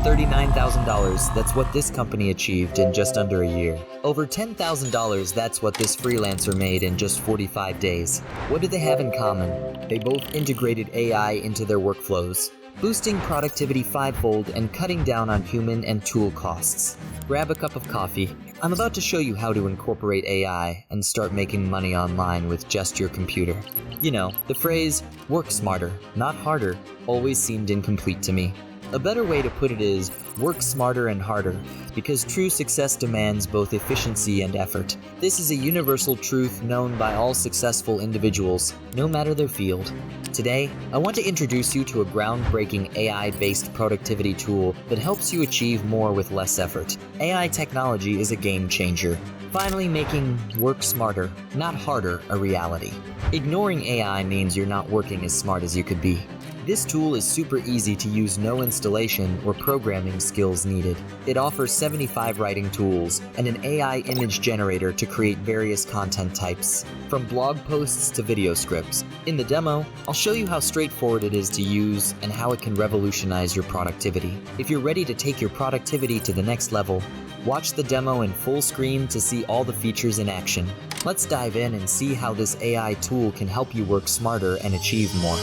$139,000, that's what this company achieved in just under a year. Over $10,000, that's what this freelancer made in just 45 days. What do they have in common? They both integrated AI into their workflows, boosting productivity fivefold and cutting down on human and tool costs. Grab a cup of coffee. I'm about to show you how to incorporate AI and start making money online with just your computer. You know, the phrase, work smarter, not harder, always seemed incomplete to me. A better way to put it is, work smarter and harder, because true success demands both efficiency and effort. This is a universal truth known by all successful individuals, no matter their field. Today, I want to introduce you to a groundbreaking AI-based productivity tool that helps you achieve more with less effort. AI technology is a game changer, finally making work smarter, not harder, a reality. Ignoring AI means you're not working as smart as you could be. This tool is super easy to use, no installation or programming skills needed. It offers 75 writing tools and an AI image generator to create various content types, from blog posts to video scripts. In the demo, I'll show you how straightforward it is to use and how it can revolutionize your productivity. If you're ready to take your productivity to the next level, watch the demo in full screen to see all the features in action. Let's dive in and see how this AI tool can help you work smarter and achieve more.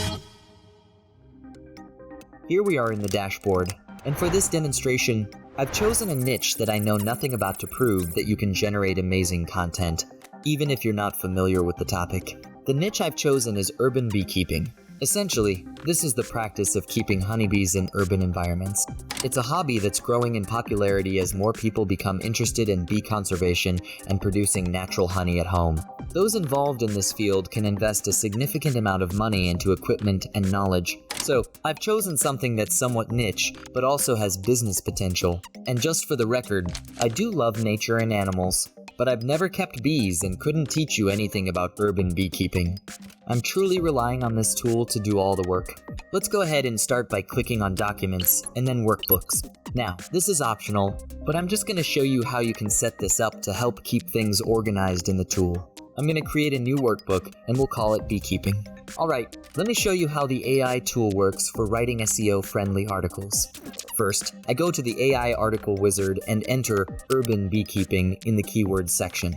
Here we are in the dashboard, and for this demonstration, I've chosen a niche that I know nothing about to prove that you can generate amazing content, even if you're not familiar with the topic. The niche I've chosen is urban beekeeping. Essentially, this is the practice of keeping honeybees in urban environments. It's a hobby that's growing in popularity as more people become interested in bee conservation and producing natural honey at home. Those involved in this field can invest a significant amount of money into equipment and knowledge. So, I've chosen something that's somewhat niche, but also has business potential. And just for the record, I do love nature and animals, but I've never kept bees and couldn't teach you anything about urban beekeeping. I'm truly relying on this tool to do all the work. Let's go ahead and start by clicking on Documents and then Workbooks. Now, this is optional, but I'm just going to show you how you can set this up to help keep things organized in the tool. I'm going to create a new workbook and we'll call it Beekeeping. Alright, let me show you how the AI tool works for writing SEO-friendly articles. First, I go to the AI article wizard and enter urban beekeeping in the keywords section.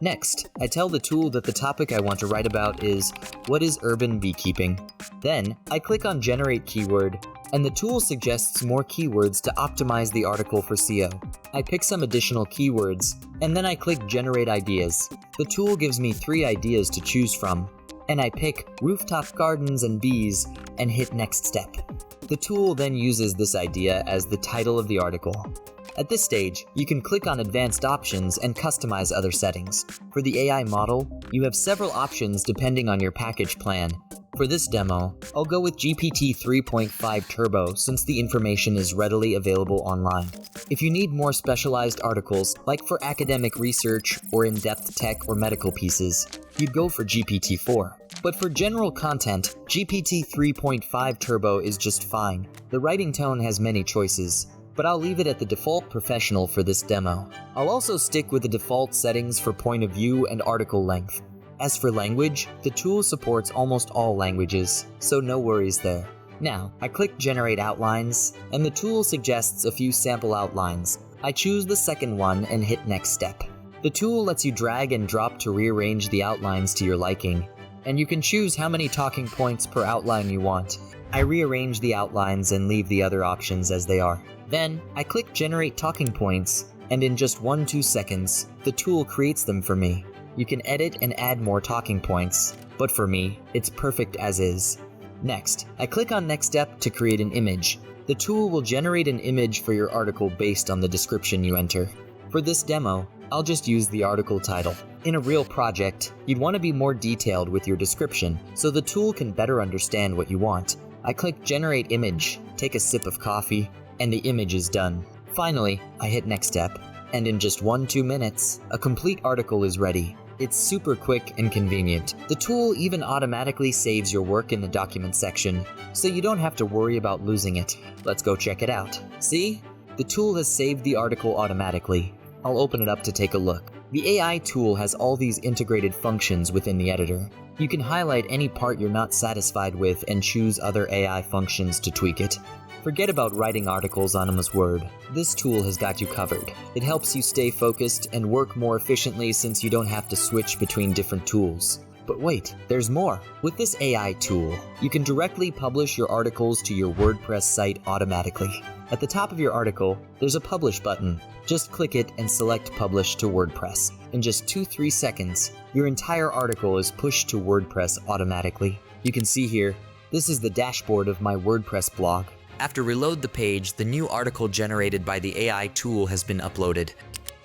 Next, I tell the tool that the topic I want to write about is, what is urban beekeeping? Then, I click on Generate Keyword, and the tool suggests more keywords to optimize the article for SEO. I pick some additional keywords, and then I click Generate Ideas. The tool gives me 3 ideas to choose from, and I pick rooftop gardens and bees and hit Next Step. The tool then uses this idea as the title of the article. At this stage, you can click on Advanced Options and customize other settings. For the AI model, you have several options depending on your package plan. For this demo, I'll go with GPT 3.5 Turbo since the information is readily available online. If you need more specialized articles, like for academic research or in-depth tech or medical pieces, you'd go for GPT 4. But for general content, GPT 3.5 Turbo is just fine. The writing tone has many choices, but I'll leave it at the default professional for this demo. I'll also stick with the default settings for point of view and article length. As for language, the tool supports almost all languages, so no worries there. Now, I click Generate Outlines, and the tool suggests a few sample outlines. I choose the second one and hit Next Step. The tool lets you drag and drop to rearrange the outlines to your liking, and you can choose how many talking points per outline you want. I rearrange the outlines and leave the other options as they are. Then, I click Generate Talking Points, and in just 1-2 seconds, the tool creates them for me. You can edit and add more talking points, but for me, it's perfect as is. Next, I click on Next Step to create an image. The tool will generate an image for your article based on the description you enter. For this demo, I'll just use the article title. In a real project, you'd want to be more detailed with your description, so the tool can better understand what you want. I click Generate Image, take a sip of coffee, and the image is done. Finally, I hit Next Step, and in just 1-2 minutes, a complete article is ready. It's super quick and convenient. The tool even automatically saves your work in the document section, so you don't have to worry about losing it. Let's go check it out. See? The tool has saved the article automatically. I'll open it up to take a look. The AI tool has all these integrated functions within the editor. You can highlight any part you're not satisfied with and choose other AI functions to tweak it. Forget about writing articles on MS Word. This tool has got you covered. It helps you stay focused and work more efficiently since you don't have to switch between different tools. But wait, there's more. With this AI tool, you can directly publish your articles to your WordPress site automatically. At the top of your article, there's a Publish button. Just click it and select Publish to WordPress. In just 2-3 seconds, your entire article is pushed to WordPress automatically. You can see here, this is the dashboard of my WordPress blog. After reload the page, the new article generated by the AI tool has been uploaded.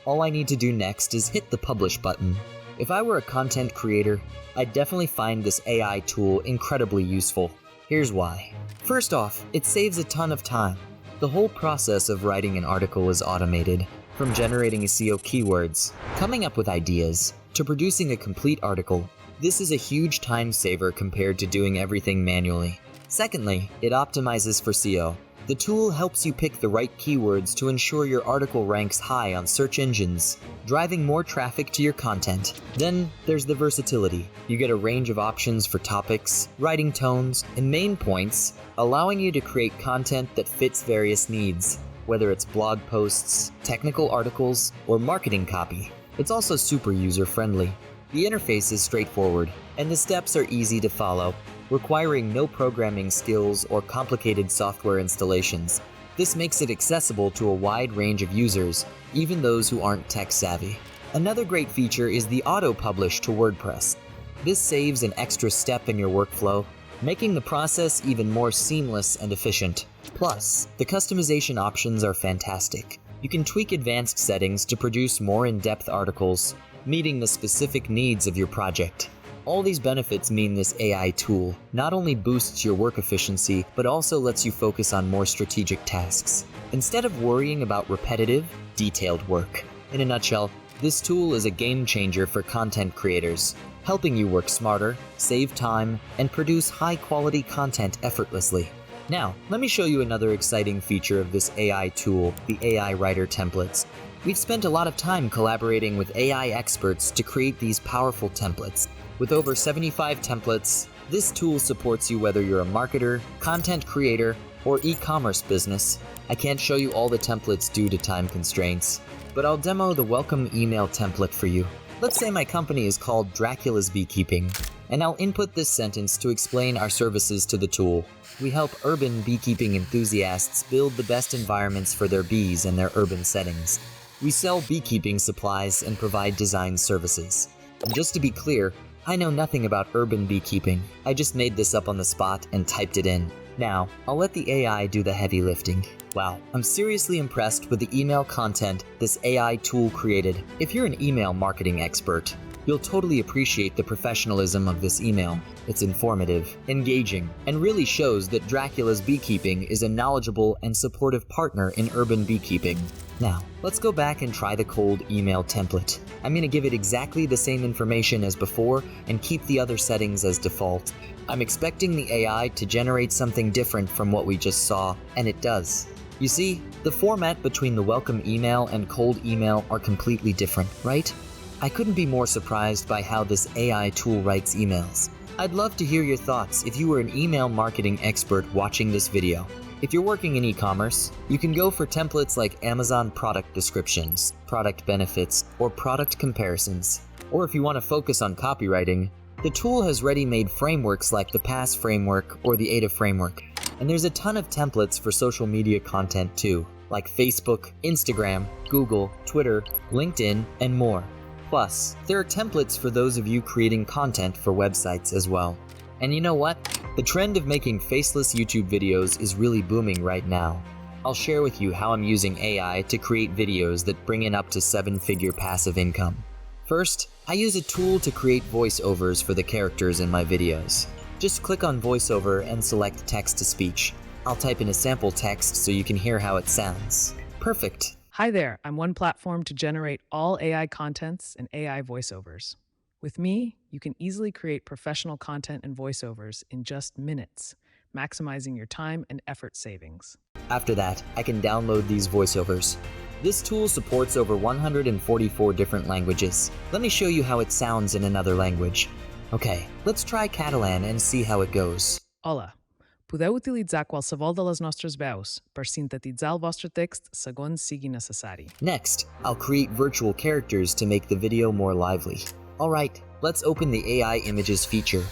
All I need to do next is hit the Publish button. If I were a content creator, I'd definitely find this AI tool incredibly useful. Here's why. First off, it saves a ton of time. The whole process of writing an article is automated, from generating SEO keywords, coming up with ideas, to producing a complete article. This is a huge time saver compared to doing everything manually. Secondly, it optimizes for SEO. The tool helps you pick the right keywords to ensure your article ranks high on search engines, driving more traffic to your content. Then there's the versatility. You get a range of options for topics, writing tones, and main points, allowing you to create content that fits various needs, whether it's blog posts, technical articles, or marketing copy. It's also super user-friendly. The interface is straightforward, and the steps are easy to follow, requiring no programming skills or complicated software installations. This makes it accessible to a wide range of users, even those who aren't tech-savvy. Another great feature is the auto-publish to WordPress. This saves an extra step in your workflow, making the process even more seamless and efficient. Plus, the customization options are fantastic. You can tweak advanced settings to produce more in-depth articles, meeting the specific needs of your project. All these benefits mean this AI tool not only boosts your work efficiency, but also lets you focus on more strategic tasks, instead of worrying about repetitive, detailed work. In a nutshell, this tool is a game changer for content creators, helping you work smarter, save time, and produce high-quality content effortlessly. Now, let me show you another exciting feature of this AI tool, the AI Writer templates. We've spent a lot of time collaborating with AI experts to create these powerful templates. With over 75 templates, this tool supports you whether you're a marketer, content creator, or e-commerce business. I can't show you all the templates due to time constraints, but I'll demo the welcome email template for you. Let's say my company is called Dracula's Beekeeping, and I'll input this sentence to explain our services to the tool. We help urban beekeeping enthusiasts build the best environments for their bees in their urban settings. We sell beekeeping supplies and provide design services. And just to be clear, I know nothing about urban beekeeping. I just made this up on the spot and typed it in. Now, I'll let the AI do the heavy lifting. Wow, I'm seriously impressed with the email content this AI tool created. If you're an email marketing expert, you'll totally appreciate the professionalism of this email. It's informative, engaging, and really shows that Dracula's Beekeeping is a knowledgeable and supportive partner in urban beekeeping. Now, let's go back and try the cold email template. I'm going to give it exactly the same information as before and keep the other settings as default. I'm expecting the AI to generate something different from what we just saw, and it does. You see, the format between the welcome email and cold email are completely different, right? I couldn't be more surprised by how this AI tool writes emails. I'd love to hear your thoughts if you were an email marketing expert watching this video. If you're working in e-commerce, you can go for templates like Amazon product descriptions, product benefits, or product comparisons. Or if you want to focus on copywriting, the tool has ready-made frameworks like the PASS framework or the ADA framework. And there's a ton of templates for social media content too, like Facebook, Instagram, Google, Twitter, LinkedIn, and more. Plus, there are templates for those of you creating content for websites as well. And you know what? The trend of making faceless YouTube videos is really booming right now. I'll share with you how I'm using AI to create videos that bring in up to 7-figure passive income. First, I use a tool to create voiceovers for the characters in my videos. Just click on voiceover and select text-to-speech. I'll type in a sample text so you can hear how it sounds. Perfect. Hi there, I'm one platform to generate all AI contents and AI voiceovers. With me, you can easily create professional content and voiceovers in just minutes, maximizing your time and effort savings. After that, I can download these voiceovers. This tool supports over 144 different languages. Let me show you how it sounds in another language. Okay, let's try Catalan and see how it goes. Hola, Podeu utilitzar qualsevol de les nostres veus per sintetitzar el vostre text segons sigui necessari. Next, I'll create virtual characters to make the video more lively. Alright, let's open the AI images feature.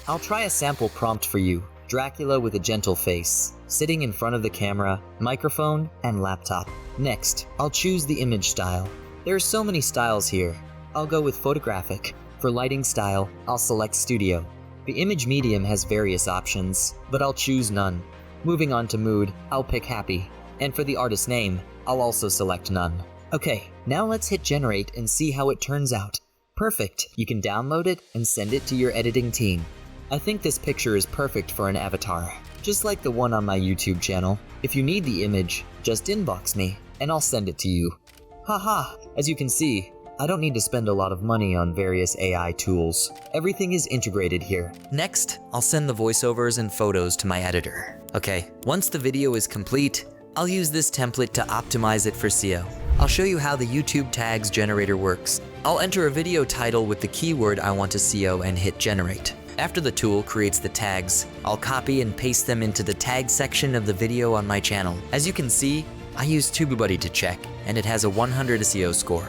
I'll try a sample prompt for you. Dracula with a gentle face, sitting in front of the camera, microphone, and laptop. Next, I'll choose the image style. There are so many styles here. I'll go with photographic. For lighting style, I'll select studio. The image medium has various options, but I'll choose none. Moving on to mood, I'll pick happy. And for the artist name, I'll also select none. Okay, now let's hit generate and see how it turns out. Perfect, you can download it and send it to your editing team. I think this picture is perfect for an avatar, just like the one on my YouTube channel. If you need the image, just inbox me, and I'll send it to you. Haha, as you can see, I don't need to spend a lot of money on various AI tools. Everything is integrated here. Next, I'll send the voiceovers and photos to my editor. Okay, once the video is complete, I'll use this template to optimize it for SEO. I'll show you how the YouTube tags generator works. I'll enter a video title with the keyword I want to SEO and hit generate. After the tool creates the tags, I'll copy and paste them into the tag section of the video on my channel. As you can see, I use TubeBuddy to check, and it has a 100 SEO score.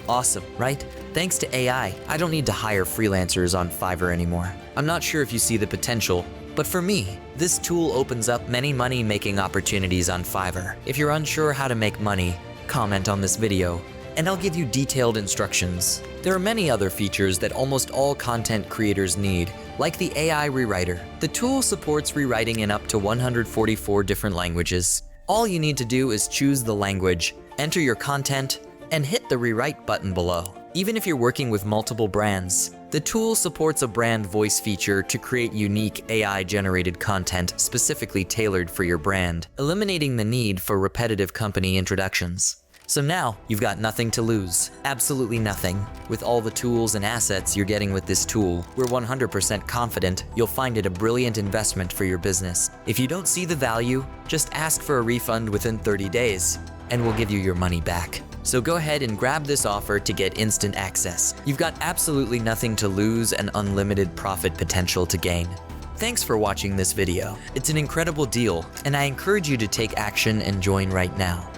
Awesome, right? Thanks to AI, I don't need to hire freelancers on Fiverr anymore. I'm not sure if you see the potential, but for me, this tool opens up many money-making opportunities on Fiverr. If you're unsure how to make money, comment on this video, and I'll give you detailed instructions. There are many other features that almost all content creators need, like the AI rewriter. The tool supports rewriting in up to 144 different languages. All you need to do is choose the language, enter your content, and hit the rewrite button below. Even if you're working with multiple brands, the tool supports a brand voice feature to create unique AI-generated content specifically tailored for your brand, eliminating the need for repetitive company introductions. So now, you've got nothing to lose. Absolutely nothing. With all the tools and assets you're getting with this tool, we're 100% confident you'll find it a brilliant investment for your business. If you don't see the value, just ask for a refund within 30 days, and we'll give you your money back. So go ahead and grab this offer to get instant access. You've got absolutely nothing to lose and unlimited profit potential to gain. Thanks for watching this video. It's an incredible deal, and I encourage you to take action and join right now.